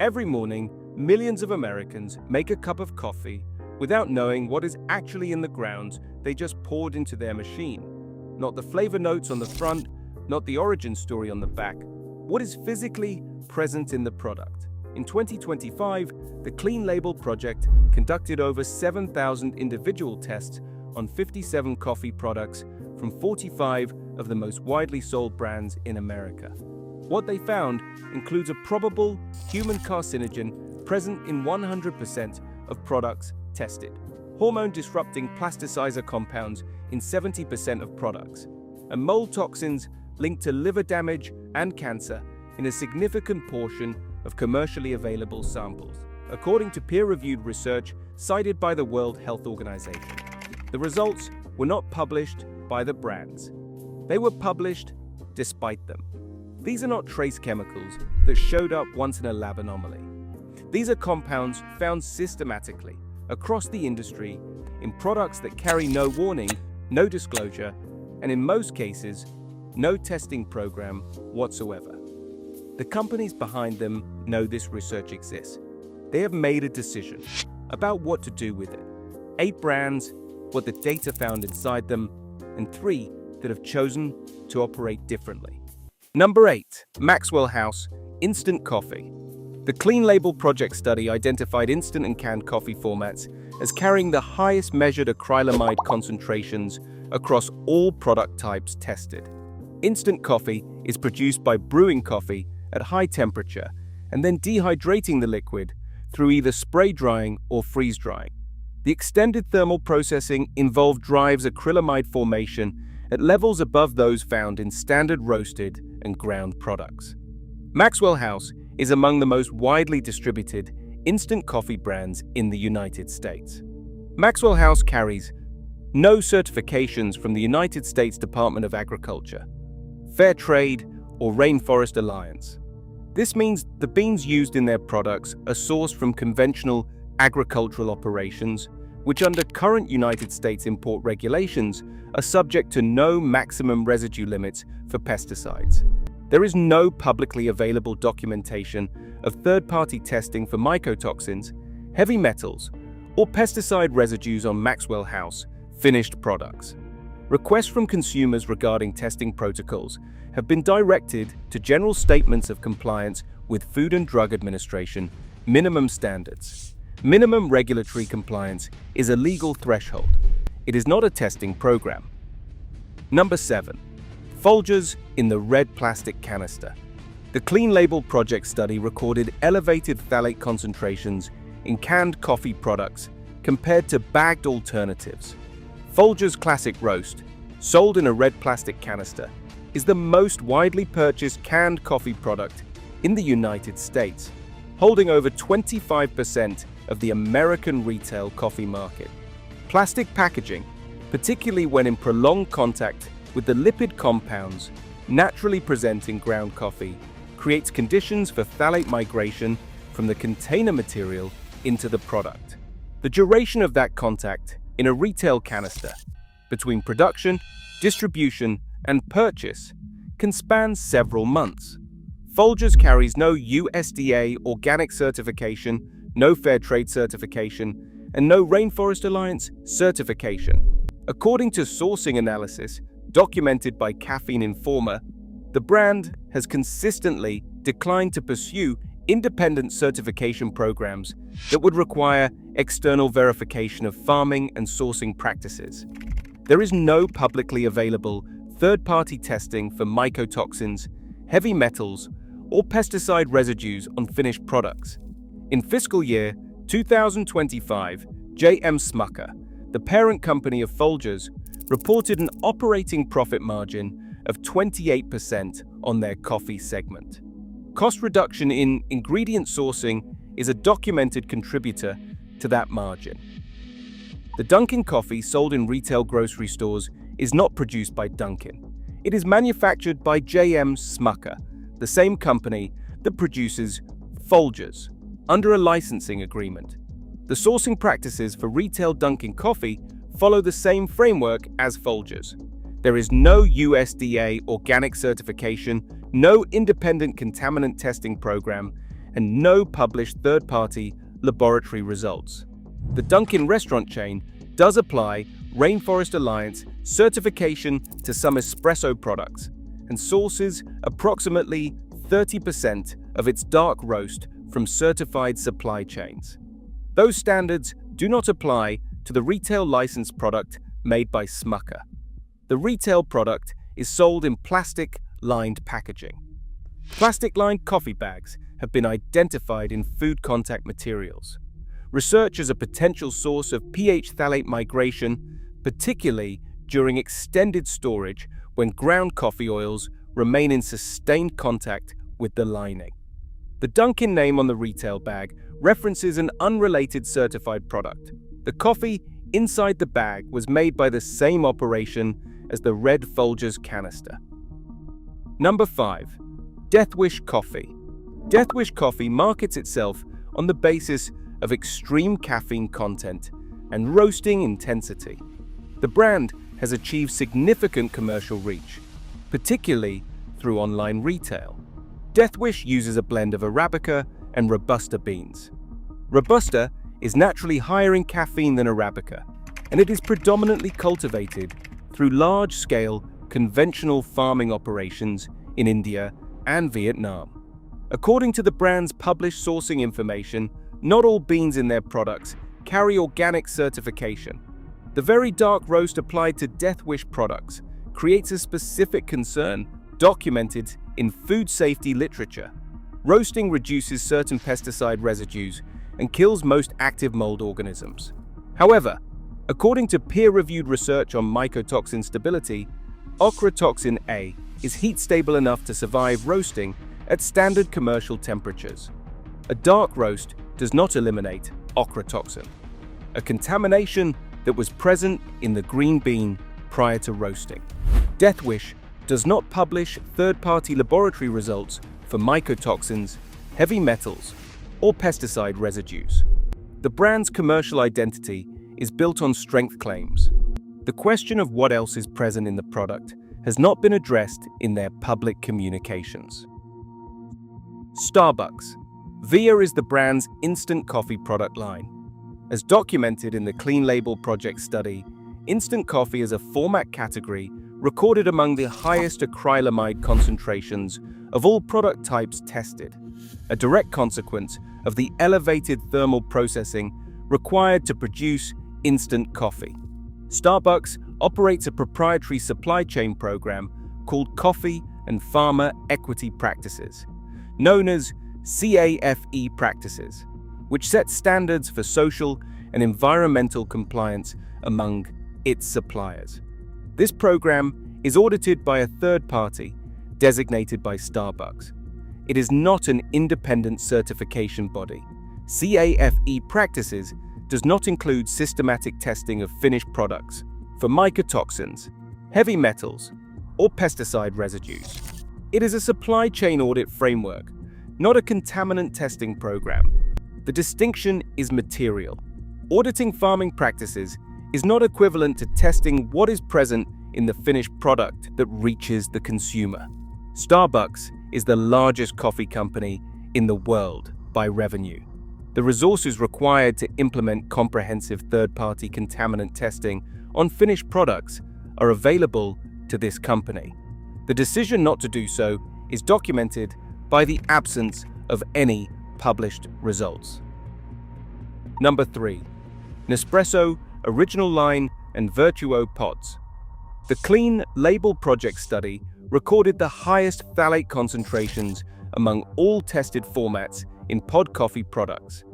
Every morning, millions of Americans make a cup of coffee without knowing what is actually in the grounds they just poured into their machine. Not the flavor notes on the front, not the origin story on the back. What is physically present in the product? In 2025, the Clean Label Project conducted over 7,000 individual tests on 57 coffee products from 45 of the most widely sold brands in America. What they found includes a probable human carcinogen present in 100% of products tested, hormone-disrupting plasticizer compounds in 70% of products, and mold toxins linked to liver damage and cancer in a significant portion of commercially available samples, according to peer-reviewed research cited by the World Health Organization. The results were not published by the brands. They were published despite them. These are not trace chemicals that showed up once in a lab anomaly. These are compounds found systematically across the industry in products that carry no warning, no disclosure, and in most cases, no testing program whatsoever. The companies behind them know this research exists. They have made a decision about what to do with it. 8 brands, what the data found inside them, and 3 that have chosen to operate differently. Number 8. Maxwell House Instant Coffee. The Clean Label Project study identified instant and canned coffee formats as carrying the highest measured acrylamide concentrations across all product types tested. Instant coffee is produced by brewing coffee at high temperature and then dehydrating the liquid through either spray drying or freeze drying. The extended thermal processing involved drives acrylamide formation at levels above those found in standard roasted and ground products. Maxwell House is among the most widely distributed instant coffee brands in the United States. Maxwell House carries no certifications from the United States Department of Agriculture, Fair Trade, or Rainforest Alliance. This means the beans used in their products are sourced from conventional agricultural operations, which under current United States import regulations are subject to no maximum residue limits for pesticides. There is no publicly available documentation of third-party testing for mycotoxins, heavy metals, or pesticide residues on Maxwell House finished products. Requests from consumers regarding testing protocols have been directed to general statements of compliance with Food and Drug Administration minimum standards. Minimum regulatory compliance is a legal threshold. It is not a testing program. Number 7. Folgers in the red plastic canister. The Clean Label Project study recorded elevated phthalate concentrations in canned coffee products compared to bagged alternatives. Folgers Classic Roast, sold in a red plastic canister, is the most widely purchased canned coffee product in the United States, holding over 25% of the American retail coffee market. Plastic packaging, particularly when in prolonged contact with the lipid compounds naturally present in ground coffee, creates conditions for phthalate migration from the container material into the product. The duration of that contact in a retail canister, between production, distribution, and purchase, can span several months. Folgers carries no USDA organic certification, no Fair Trade certification, and no Rainforest Alliance certification. According to sourcing analysis documented by Caffeine Informer, the brand has consistently declined to pursue independent certification programs that would require external verification of farming and sourcing practices. There is no publicly available third-party testing for mycotoxins, heavy metals, or pesticide residues on finished products. In fiscal year 2025, J.M. Smucker, the parent company of Folgers, reported an operating profit margin of 28% on their coffee segment. Cost reduction in ingredient sourcing is a documented contributor to that margin. The Dunkin coffee sold in retail grocery stores is not produced by Dunkin. It is manufactured by J.M. Smucker, the same company that produces Folgers, under a licensing agreement. The sourcing practices for retail Dunkin coffee follow the same framework as Folgers. There is no USDA organic certification, no independent contaminant testing program, and no published third-party laboratory results. The Dunkin restaurant chain does apply Rainforest Alliance certification to some espresso products and sources approximately 30% of its dark roast from certified supply chains. Those standards do not apply to the retail licensed product made by Smucker. The retail product is sold in plastic-lined packaging. Plastic-lined coffee bags have been identified in food contact materials. Research as a potential source of pH phthalate migration, particularly during extended storage when ground coffee oils remain in sustained contact with the lining. The Dunkin name on the retail bag references an unrelated certified product. The coffee inside the bag was made by the same operation as the red Folgers canister. Number 5. Death Wish Coffee. Death Wish Coffee markets itself on the basis of extreme caffeine content and roasting intensity. The brand has achieved significant commercial reach, particularly through online retail. Death Wish uses a blend of Arabica and Robusta beans. Robusta is naturally higher in caffeine than Arabica, and it is predominantly cultivated through large-scale conventional farming operations in India and Vietnam. According to the brand's published sourcing information, not all beans in their products carry organic certification. The very dark roast applied to Death Wish products creates a specific concern documented in food safety literature. Roasting reduces certain pesticide residues and kills most active mold organisms. However, according to peer-reviewed research on mycotoxin stability, ochratoxin A is heat-stable enough to survive roasting at standard commercial temperatures. A dark roast does not eliminate ochratoxin, a contamination that was present in the green bean prior to roasting. Death Wish does not publish third-party laboratory results for mycotoxins, heavy metals, or pesticide residues. The brand's commercial identity is built on strength claims. The question of what else is present in the product has not been addressed in their public communications. Starbucks. VIA is the brand's instant coffee product line. As documented in the Clean Label Project study, instant coffee is a format category recorded among the highest acrylamide concentrations of all product types tested, a direct consequence of the elevated thermal processing required to produce instant coffee. Starbucks operates a proprietary supply chain program called Coffee and Farmer Equity Practices, known as CAFE practices, which sets standards for social and environmental compliance among its suppliers. This program is audited by a third party designated by Starbucks. It is not an independent certification body. CAFE practices does not include systematic testing of finished products for mycotoxins, heavy metals, or pesticide residues. It is a supply chain audit framework, not a contaminant testing program. The distinction is material. Auditing farming practices is not equivalent to testing what is present in the finished product that reaches the consumer. Starbucks is the largest coffee company in the world by revenue. The resources required to implement comprehensive third-party contaminant testing on finished products are available to this company. The decision not to do so is documented by the absence of any published results. Number 3. Nespresso, Original Line, and Virtuo Pods. The Clean Label Project study recorded the highest phthalate concentrations among all tested formats in pod coffee products.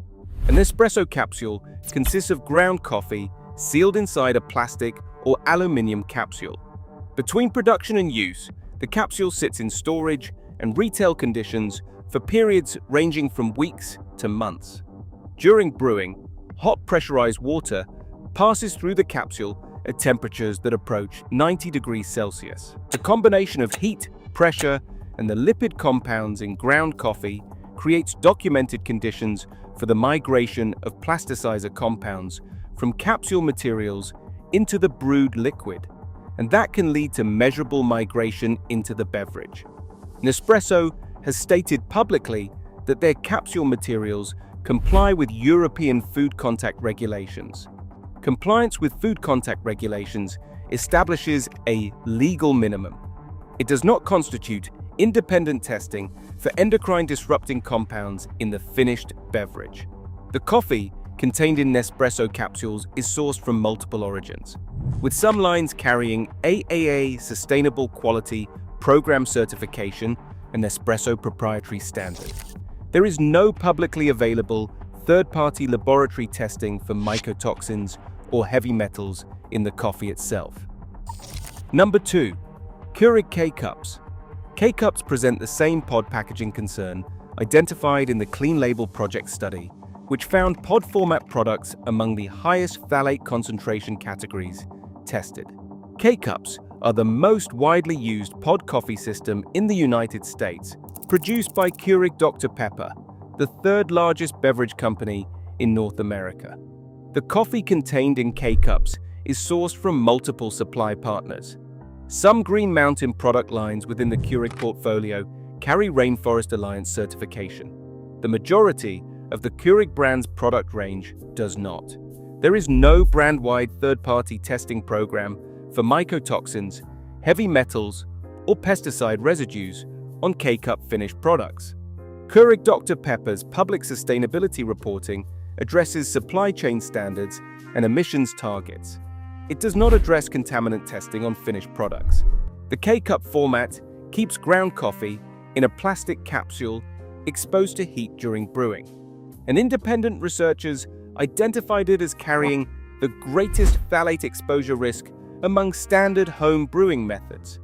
An espresso capsule consists of ground coffee sealed inside a plastic or aluminium capsule. Between production and use, the capsule sits in storage and retail conditions for periods ranging from weeks to months. During brewing, hot pressurized water passes through the capsule at temperatures that approach 90 degrees Celsius. The combination of heat, pressure, and the lipid compounds in ground coffee creates documented conditions for the migration of plasticizer compounds from capsule materials into the brewed liquid, and that can lead to measurable migration into the beverage. Nespresso has stated publicly that their capsule materials comply with European food contact regulations. Compliance with food contact regulations establishes a legal minimum. It does not constitute independent testing for endocrine-disrupting compounds in the finished beverage. The coffee contained in Nespresso capsules is sourced from multiple origins, with some lines carrying AAA Sustainable Quality Program certification and Nespresso proprietary standard. There is no publicly available third-party laboratory testing for mycotoxins or heavy metals in the coffee itself. Number 2. Keurig K-Cups. K-Cups present the same pod packaging concern identified in the Clean Label Project study, which found pod format products among the highest phthalate concentration categories tested. K-Cups are the most widely used pod coffee system in the United States, produced by Keurig Dr Pepper, the third largest beverage company in North America. The coffee contained in K-Cups is sourced from multiple supply partners. Some Green Mountain product lines within the Keurig portfolio carry Rainforest Alliance certification. The majority of the Keurig brand's product range does not. There is no brand-wide third-party testing program for mycotoxins, heavy metals, or pesticide residues on K-Cup finished products. Keurig Dr Pepper's public sustainability reporting addresses supply chain standards and emissions targets. It does not address contaminant testing on finished products. The K-Cup format keeps ground coffee in a plastic capsule exposed to heat during brewing. And independent researchers identified it as carrying the greatest phthalate exposure risk among standard home brewing methods.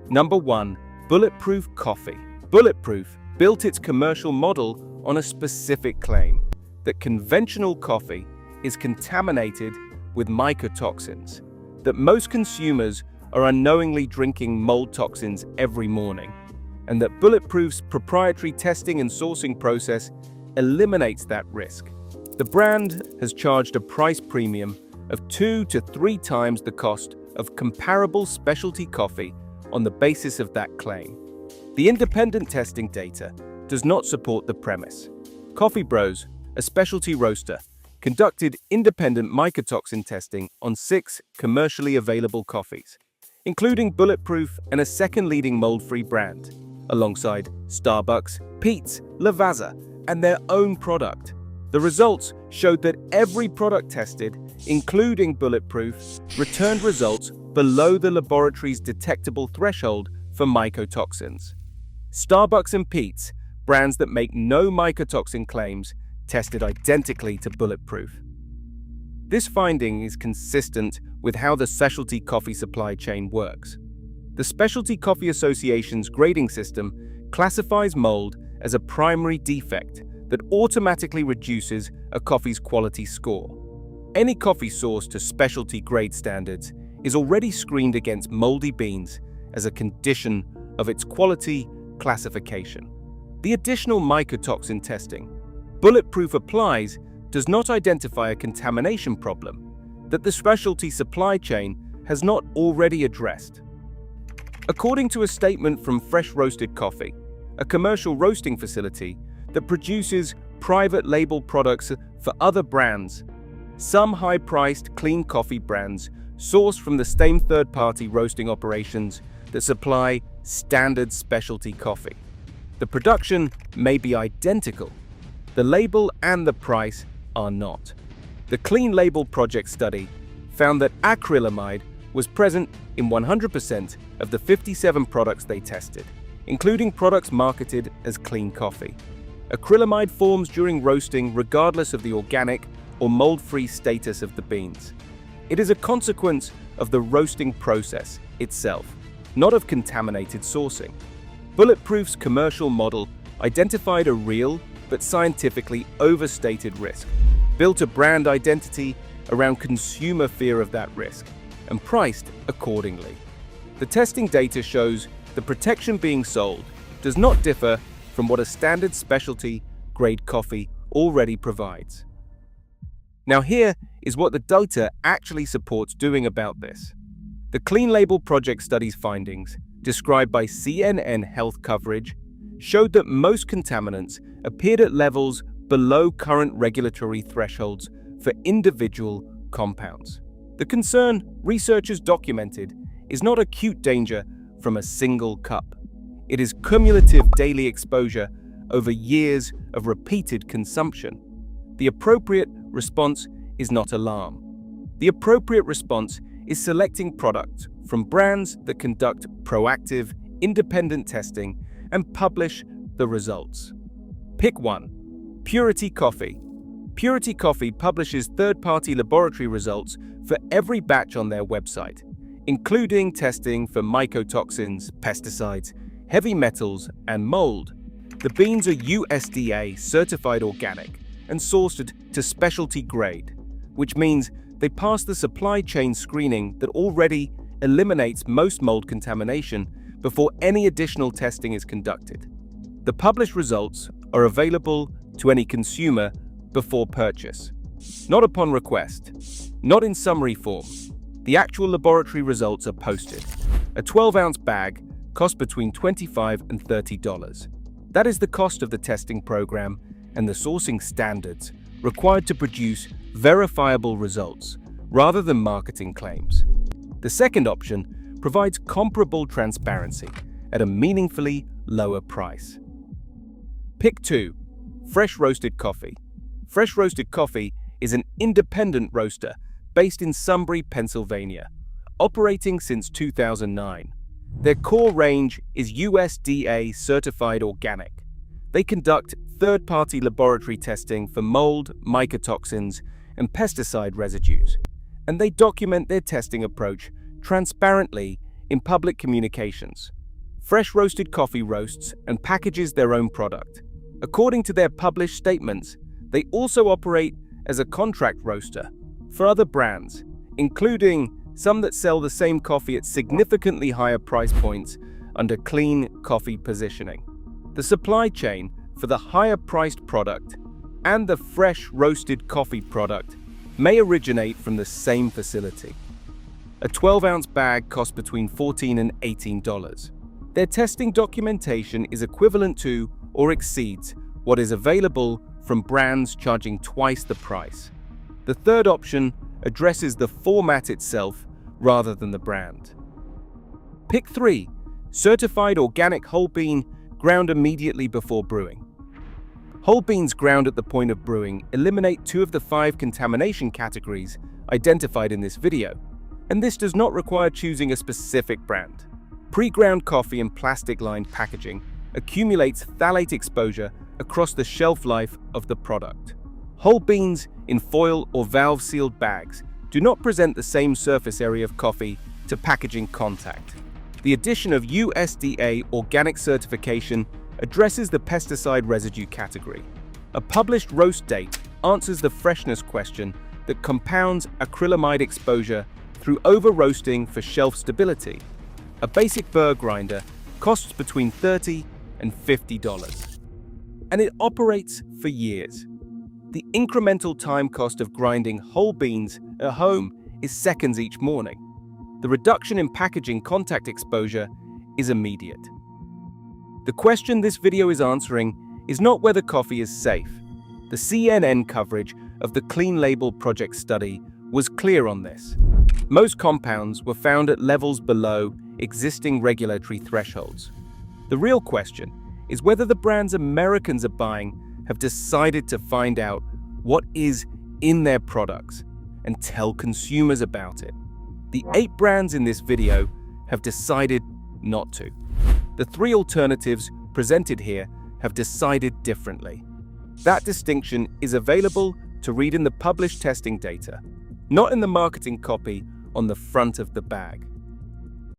Number 1. Bulletproof Coffee. Bulletproof built its commercial model on a specific claim that conventional coffee is contaminated with mycotoxins, that most consumers are unknowingly drinking mold toxins every morning, and that Bulletproof's proprietary testing and sourcing process eliminates that risk. The brand has charged a price premium of 2 to 3 times the cost of comparable specialty coffee on the basis of that claim. The independent testing data does not support the premise. Coffee Bros, a specialty roaster, conducted independent mycotoxin testing on 6 commercially available coffees, including Bulletproof and a second leading mold-free brand, alongside Starbucks, Peet's, Lavazza, and their own product. The results showed that every product tested, including Bulletproof, returned results below the laboratory's detectable threshold for mycotoxins. Starbucks and Peet's, brands that make no mycotoxin claims, tested identically to Bulletproof. This finding is consistent with how the specialty coffee supply chain works. The Specialty Coffee Association's grading system classifies mold as a primary defect that automatically reduces a coffee's quality score. Any coffee sourced to specialty grade standards is already screened against moldy beans as a condition of its quality classification. The additional mycotoxin testing Bulletproof applies does not identify a contamination problem that the specialty supply chain has not already addressed. According to a statement from Fresh Roasted Coffee, a commercial roasting facility that produces private label products for other brands, some high-priced clean coffee brands sourced from the same third-party roasting operations that supply standard specialty coffee. The production may be identical. The label and the price are not. The Clean Label Project study found that acrylamide was present in 100% of the 57 products they tested, including products marketed as clean coffee. Acrylamide forms during roasting regardless of the organic or mold-free status of the beans. It is a consequence of the roasting process itself, not of contaminated sourcing. Bulletproof's commercial model identified a real but scientifically overstated risk, built a brand identity around consumer fear of that risk, and priced accordingly. The testing data shows the protection being sold does not differ from what a standard specialty grade coffee already provides. Now here is what the data actually supports doing about this. The Clean Label Project study's findings, described by CNN Health Coverage, showed that most contaminants appeared at levels below current regulatory thresholds for individual compounds. The concern researchers documented is not acute danger from a single cup. It is cumulative daily exposure over years of repeated consumption. The appropriate response is not alarm. The appropriate response is selecting products from brands that conduct proactive, independent testing and publish the results. Pick 1. Purity Coffee. Purity Coffee publishes third-party laboratory results for every batch on their website, including testing for mycotoxins, pesticides, heavy metals, and mold. The beans are USDA certified organic and sourced to specialty grade, which means they pass the supply chain screening that already eliminates most mold contamination before any additional testing is conducted. The published results are available to any consumer before purchase, not upon request, not in summary form. The actual laboratory results are posted. A 12-ounce bag costs between $25 and $30. That is the cost of the testing program and the sourcing standards required to produce verifiable results rather than marketing claims. The second option provides comparable transparency at a meaningfully lower price. Pick 2. Fresh Roasted Coffee. Fresh Roasted Coffee is an independent roaster based in Sunbury, Pennsylvania, operating since 2009. Their core range is USDA certified organic. They conduct third-party laboratory testing for mold, mycotoxins, and pesticide residues, and they document their testing approach transparently in public communications. Fresh Roasted Coffee roasts and packages their own product. According to their published statements, they also operate as a contract roaster for other brands, including some that sell the same coffee at significantly higher price points under clean coffee positioning. The supply chain for the higher-priced product and the fresh roasted coffee product may originate from the same facility. A 12-ounce bag costs between $14 and $18. Their testing documentation is equivalent to or exceeds what is available from brands charging twice the price. The third option addresses the format itself rather than the brand. Pick 3. Certified organic whole bean ground immediately before brewing. Whole beans ground at the point of brewing eliminate 2 of the 5 contamination categories identified in this video, and this does not require choosing a specific brand. Pre-ground coffee in plastic-lined packaging accumulates phthalate exposure across the shelf life of the product. Whole beans in foil or valve-sealed bags do not present the same surface area of coffee to packaging contact. The addition of USDA organic certification addresses the pesticide residue category. A published roast date answers the freshness question that compounds acrylamide exposure through over-roasting for shelf stability. A basic burr grinder costs between $30 and $50, and it operates for years. The incremental time cost of grinding whole beans at home is seconds each morning. The reduction in packaging contact exposure is immediate. The question this video is answering is not whether coffee is safe. The CNN coverage of the Clean Label Project study was clear on this. Most compounds were found at levels below existing regulatory thresholds. The real question is whether the brands Americans are buying have decided to find out what is in their products and tell consumers about it. The 8 brands in this video have decided not to. The 3 alternatives presented here have decided differently. That distinction is available to read in the published testing data, not in the marketing copy on the front of the bag.